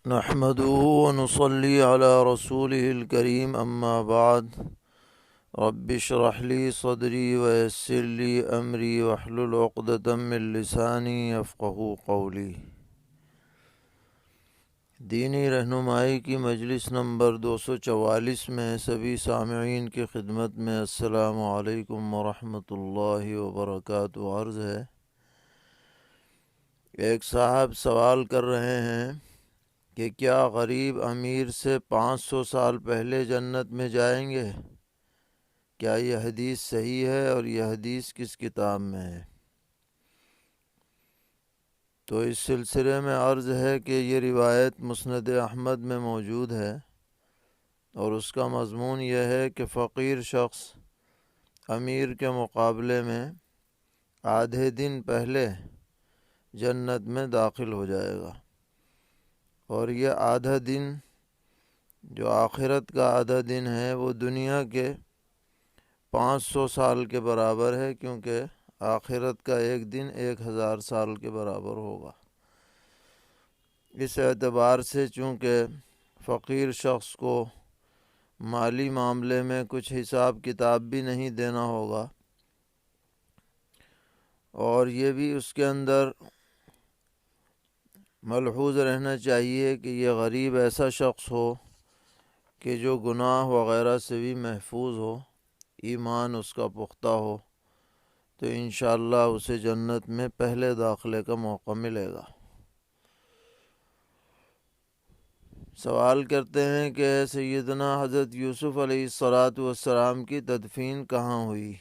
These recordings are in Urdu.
نحمده ونصلي على رسوله الكريم أما بعد رب اشرح لي صدري ويسر لي أمري واحلل عقدة من لساني يفقهوا قولي۔ دینی رہنمائی کی مجلس نمبر 244 میں سبھی سامعین کی خدمت میں السلام علیکم ورحمۃ اللہ وبرکاتہ عرض ہے۔ ایک صاحب سوال کر رہے ہیں کہ کیا غریب امیر سے 500 سال پہلے جنت میں جائیں گے؟ کیا یہ حدیث صحیح ہے اور یہ حدیث کس کتاب میں ہے؟ تو اس سلسلے میں عرض ہے کہ یہ روایت مسند احمد میں موجود ہے اور اس کا مضمون یہ ہے کہ فقیر شخص امیر کے مقابلے میں آدھے دن پہلے جنت میں داخل ہو جائے گا، اور یہ آدھا دن جو آخرت کا آدھا دن ہے وہ دنیا کے 500 سال کے برابر ہے، کیونکہ آخرت کا ایک دن 1000 سال کے برابر ہوگا۔ اس اعتبار سے چونکہ فقیر شخص کو مالی معاملے میں کچھ حساب کتاب بھی نہیں دینا ہوگا، اور یہ بھی اس کے اندر ملحوظ رہنا چاہیے کہ یہ غریب ایسا شخص ہو کہ جو گناہ وغیرہ سے بھی محفوظ ہو، ایمان اس کا پختہ ہو، تو انشاءاللہ اسے جنت میں پہلے داخلے کا موقع ملے گا۔ سوال کرتے ہیں کہ سیدنا حضرت یوسف علیہ السلام کی تدفین کہاں ہوئی؟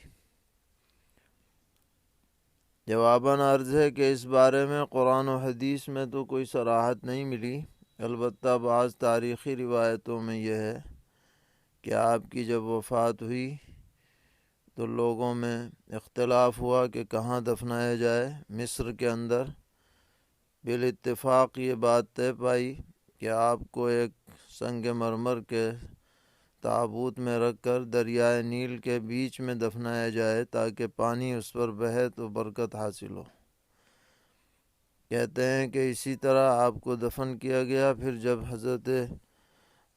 جواباً عرض ہے کہ اس بارے میں قرآن و حدیث میں تو کوئی صراحت نہیں ملی، البتہ بعض تاریخی روایتوں میں یہ ہے کہ آپ کی جب وفات ہوئی تو لوگوں میں اختلاف ہوا کہ کہاں دفنایا جائے۔ مصر کے اندر بالاتفاق یہ بات طے پائی کہ آپ کو ایک سنگ مرمر کے تابوت میں رکھ کر دریائے نیل کے بیچ میں دفنایا جائے تاکہ پانی اس پر بہے تو برکت حاصل ہو۔ کہتے ہیں کہ اسی طرح آپ کو دفن کیا گیا۔ پھر جب حضرت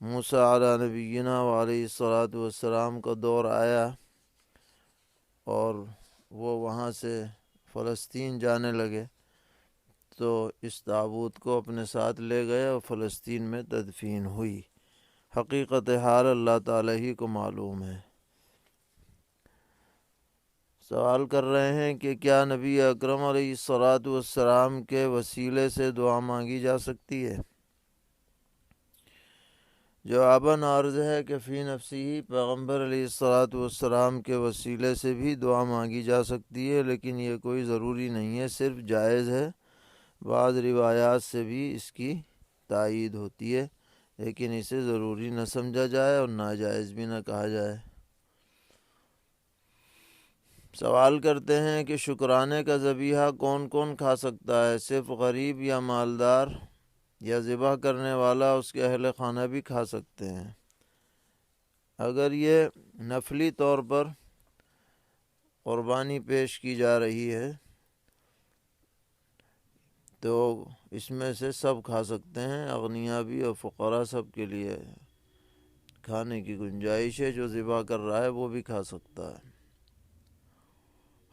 موسیٰ علیہ نبینا علیہ السلام کا دور آیا اور وہ وہاں سے فلسطین جانے لگے تو اس تابوت کو اپنے ساتھ لے گئے اور فلسطین میں تدفین ہوئی۔ حقیقت حال اللہ تعالیٰ ہی کو معلوم ہے۔ سوال کر رہے ہیں کہ کیا نبی اکرم علیہ السلام کے وسیلے سے دعا مانگی جا سکتی ہے؟ جواباً عرض ہے کہ فی نفسی پیغمبر علیہ السلام کے وسیلے سے بھی دعا مانگی جا سکتی ہے، لیکن یہ کوئی ضروری نہیں ہے، صرف جائز ہے۔ بعض روایات سے بھی اس کی تائید ہوتی ہے، لیکن اسے ضروری نہ سمجھا جائے اور ناجائز بھی نہ کہا جائے۔ سوال کرتے ہیں کہ شکرانے کا ذبیحہ کون کون کھا سکتا ہے؟ صرف غریب یا مالدار یا ذبح کرنے والا اس کے اہل خانہ بھی کھا سکتے ہیں؟ اگر یہ نفلی طور پر قربانی پیش کی جا رہی ہے تو اس میں سے سب کھا سکتے ہیں، اغنیاء بھی اور فقراء، سب کے لیے کھانے کی گنجائش ہے۔ جو ذبح کر رہا ہے وہ بھی کھا سکتا ہے۔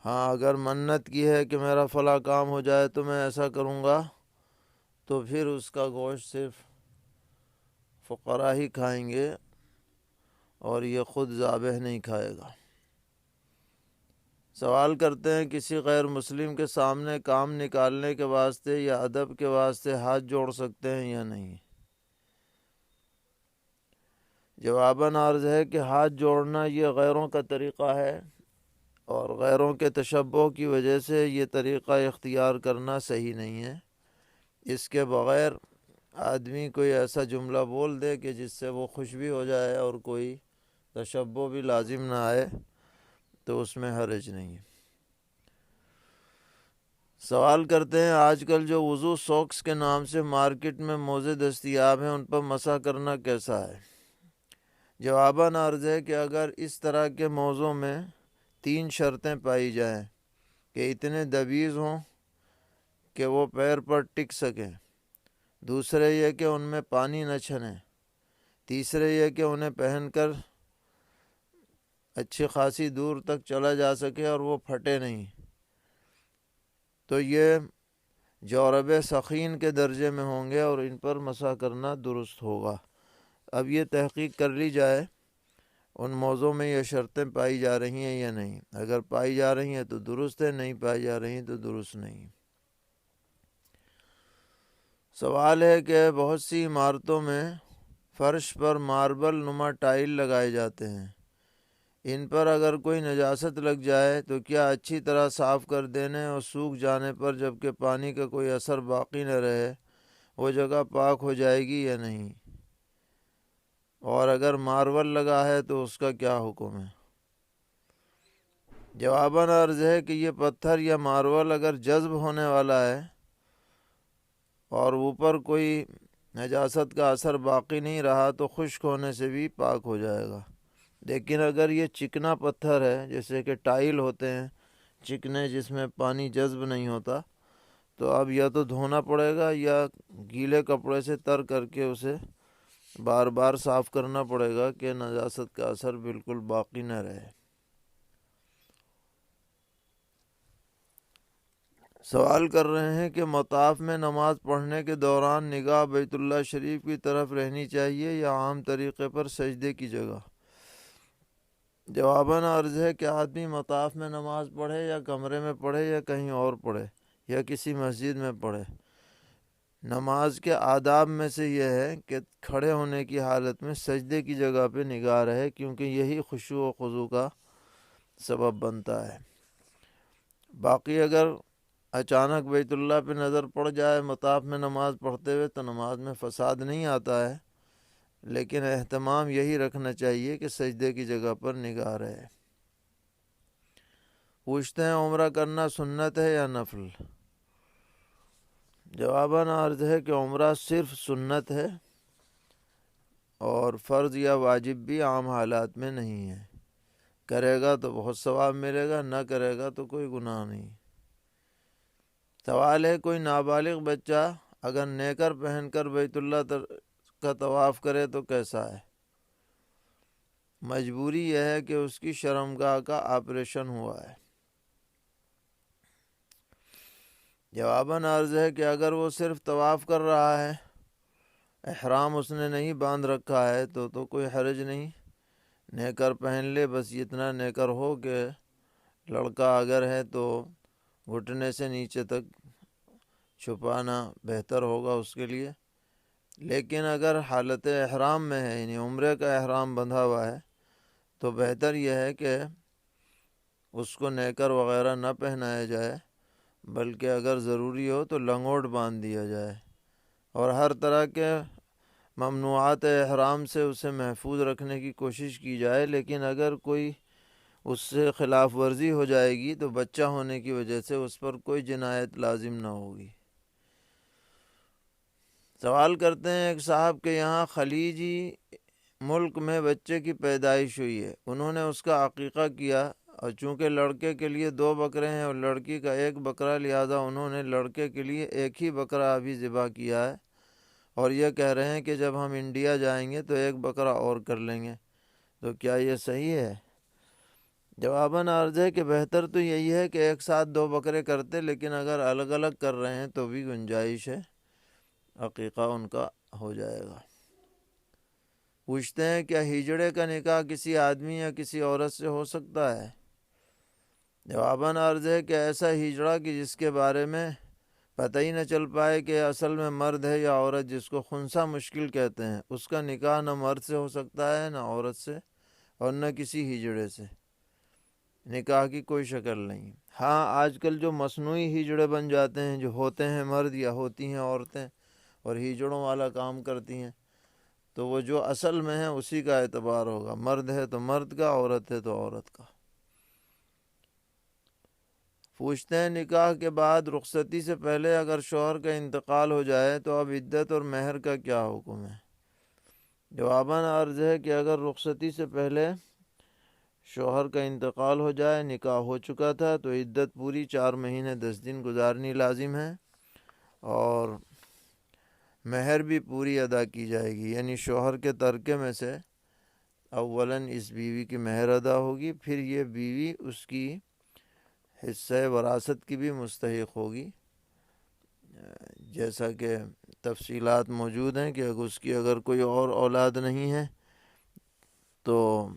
ہاں، اگر منت کی ہے کہ میرا فلاں کام ہو جائے تو میں ایسا کروں گا، تو پھر اس کا گوشت صرف فقراء ہی کھائیں گے اور یہ خود ذابح نہیں کھائے گا۔ سوال کرتے ہیں کسی غیر مسلم کے سامنے کام نکالنے کے واسطے یا ادب کے واسطے ہاتھ جوڑ سکتے ہیں یا نہیں؟ جواباً عرض ہے کہ ہاتھ جوڑنا یہ غیروں کا طریقہ ہے، اور غیروں کے تشبہ کی وجہ سے یہ طریقہ اختیار کرنا صحیح نہیں ہے۔ اس کے بغیر آدمی کوئی ایسا جملہ بول دے کہ جس سے وہ خوش بھی ہو جائے اور کوئی تشبہ بھی لازم نہ آئے تو اس میں حرج نہیں ہے۔ سوال کرتے ہیں آج کل جو وضو سوکس کے نام سے مارکیٹ میں موزے دستیاب ہیں ان پر مسح کرنا کیسا ہے؟ جواباً عرض ہے کہ اگر اس طرح کے موزوں میں 3 شرطیں پائی جائیں کہ اتنے دویز ہوں کہ وہ پیر پر ٹک سکیں، دوسرے یہ کہ ان میں پانی نہ چھنے، تیسرے یہ کہ انہیں پہن کر اچھی خاصی دور تک چلا جا سکے اور وہ پھٹے نہیں، تو یہ جورب ثقین کے درجے میں ہوں گے اور ان پر مسح کرنا درست ہوگا۔ اب یہ تحقیق کر لی جائے ان موضوع میں یہ شرطیں پائی جا رہی ہیں یا نہیں، اگر پائی جا رہی ہیں تو درست ہے، نہیں پائی جا رہی ہیں تو درست نہیں۔ سوال ہے کہ بہت سی عمارتوں میں فرش پر ماربل نما ٹائل لگائے جاتے ہیں، ان پر اگر کوئی نجاست لگ جائے تو کیا اچھی طرح صاف کر دینے اور سوکھ جانے پر جبکہ پانی کا کوئی اثر باقی نہ رہے وہ جگہ پاک ہو جائے گی یا نہیں؟ اور اگر ماربل لگا ہے تو اس کا کیا حکم ہے؟ جواباً عرض ہے کہ یہ پتھر یا ماربل اگر جذب ہونے والا ہے اور اوپر کوئی نجاست کا اثر باقی نہیں رہا تو خشک ہونے سے بھی پاک ہو جائے گا، لیکن اگر یہ چکنا پتھر ہے جیسے کہ ٹائل ہوتے ہیں چکنے جس میں پانی جذب نہیں ہوتا، تو اب یا تو دھونا پڑے گا یا گیلے کپڑے سے تر کر کے اسے بار بار صاف کرنا پڑے گا کہ نجاست کا اثر بالکل باقی نہ رہے۔ سوال کر رہے ہیں کہ مطاف میں نماز پڑھنے کے دوران نگاہ بیت اللہ شریف کی طرف رہنی چاہیے یا عام طریقے پر سجدے کی جگہ؟ جواباً عرض ہے کہ آدمی مطاف میں نماز پڑھے یا کمرے میں پڑھے یا کہیں اور پڑھے یا کسی مسجد میں پڑھے، نماز کے آداب میں سے یہ ہے کہ کھڑے ہونے کی حالت میں سجدے کی جگہ پہ نگاہ رہے، کیونکہ یہی خشوع و خضوع کا سبب بنتا ہے۔ باقی اگر اچانک بیت اللہ پہ نظر پڑ جائے مطاف میں نماز پڑھتے ہوئے تو نماز میں فساد نہیں آتا ہے، لیکن اہتمام یہی رکھنا چاہیے کہ سجدے کی جگہ پر نگاہ رہے۔ پوچھتے ہیں عمرہ کرنا سنت ہے یا نفل؟ جواباً عرض ہے کہ عمرہ صرف سنت ہے اور فرض یا واجب بھی عام حالات میں نہیں ہے، کرے گا تو بہت ثواب ملے گا، نہ کرے گا تو کوئی گناہ نہیں۔ سوال ہے کوئی نابالغ بچہ اگر نیکر پہن کر بیت اللہ کا طواف کرے تو کیسا ہے؟ مجبوری یہ ہے کہ اس کی شرمگاہ کا آپریشن ہوا ہے۔ جواباً عرض ہے کہ اگر وہ صرف طواف کر رہا ہے، احرام اس نے نہیں باندھ رکھا ہے تو کوئی حرج نہیں، نیکر پہن لے، بس اتنا نیکر ہو کہ لڑکا اگر ہے تو گھٹنے سے نیچے تک چھپانا بہتر ہوگا اس کے لیے، لیکن اگر حالت احرام میں ہے یعنی عمرے کا احرام بندھا ہوا ہے تو بہتر یہ ہے کہ اس کو نیکر وغیرہ نہ پہنایا جائے، بلکہ اگر ضروری ہو تو لنگوٹ باندھ دیا جائے اور ہر طرح کے ممنوعات احرام سے اسے محفوظ رکھنے کی کوشش کی جائے، لیکن اگر کوئی اس سے خلاف ورزی ہو جائے گی تو بچہ ہونے کی وجہ سے اس پر کوئی جنایت لازم نہ ہوگی۔ سوال کرتے ہیں ایک صاحب کے یہاں خلیجی ملک میں بچے کی پیدائش ہوئی ہے، انہوں نے اس کا عقیقہ کیا اور چونکہ لڑکے کے لیے 2 بکرے ہیں اور لڑکی کا 1 بکرا، لہذا انہوں نے لڑکے کے لیے 1 ہی بکرا ابھی ذبح کیا ہے اور یہ کہہ رہے ہیں کہ جب ہم انڈیا جائیں گے تو 1 بکرا اور کر لیں گے، تو کیا یہ صحیح ہے؟ جواباً عرض ہے کہ بہتر تو یہی ہے کہ ایک ساتھ 2 بکرے کرتے، لیکن اگر الگ الگ کر رہے ہیں تو بھی گنجائش ہے، عقیقہ ان کا ہو جائے گا۔ پوچھتے ہیں کیا ہجڑے کا نکاح کسی آدمی یا کسی عورت سے ہو سکتا ہے؟ جواباً عرض ہے کہ ایسا ہجڑا کہ جس کے بارے میں پتہ ہی نہ چل پائے کہ اصل میں مرد ہے یا عورت، جس کو خنثی مشکل کہتے ہیں، اس کا نکاح نہ مرد سے ہو سکتا ہے نہ عورت سے اور نہ کسی ہجڑے سے، نکاح کی کوئی شکل نہیں۔ ہاں آج کل جو مصنوعی ہجڑے بن جاتے ہیں، جو ہوتے ہیں مرد یا ہوتی ہیں عورتیں اور ہجڑوں والا کام کرتی ہیں، تو وہ جو اصل میں ہے اسی کا اعتبار ہوگا، مرد ہے تو مرد کا، عورت ہے تو عورت کا۔ پوچھتے ہیں نکاح کے بعد رخصتی سے پہلے اگر شوہر کا انتقال ہو جائے تو اب عدت اور مہر کا کیا حکم ہے؟ جواباً عرض ہے کہ اگر رخصتی سے پہلے شوہر کا انتقال ہو جائے، نکاح ہو چکا تھا، تو عدت پوری 4 مہینے 10 دن گزارنی لازم ہے، اور مہر بھی پوری ادا کی جائے گی، یعنی شوہر کے ترکے میں سے اولاً اس بیوی کی مہر ادا ہوگی، پھر یہ بیوی اس کی حصہ وراثت کی بھی مستحق ہوگی، جیسا کہ تفصیلات موجود ہیں کہ اگر اس کی کوئی اور اولاد نہیں ہے تو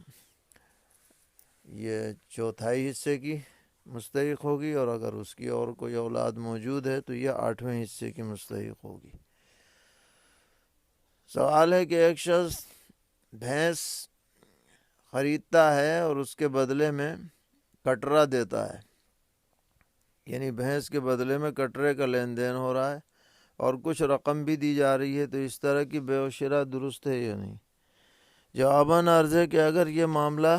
یہ چوتھائی حصے کی مستحق ہوگی، اور اگر اس کی اور کوئی اولاد موجود ہے تو یہ 8ویں حصے کی مستحق ہوگی۔ سوال ہے کہ ایک شخص بھینس خریدتا ہے اور اس کے بدلے میں کٹرا دیتا ہے، یعنی بھینس کے بدلے میں کٹرے کا لین دین ہو رہا ہے اور کچھ رقم بھی دی جا رہی ہے، تو اس طرح کی بے و شرا درست ہے یا نہیں؟ جواباً عرض ہے کہ اگر یہ معاملہ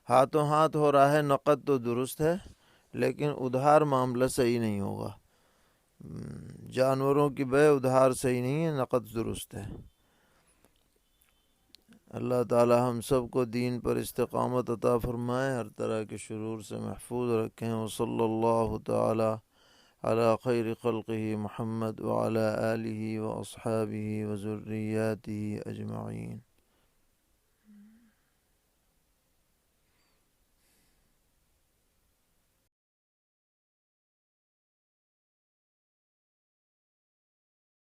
ہاتھوں ہاتھ ہو رہا ہے نقد تو درست ہے، لیکن ادھار معاملہ صحیح نہیں ہوگا۔ جانوروں کی بے ادھار صحیح نہیں ہے، نقد درست ہے۔ اللہ تعالی ہم سب کو دین پر استقامت عطا فرمائے، ہر طرح کے شرور سے محفوظ رکھیں۔ وصلی اللہ تعالی علی خیر خلقہ محمد وعلی آلہ واصحابہ وذریاتہ اجمعین۔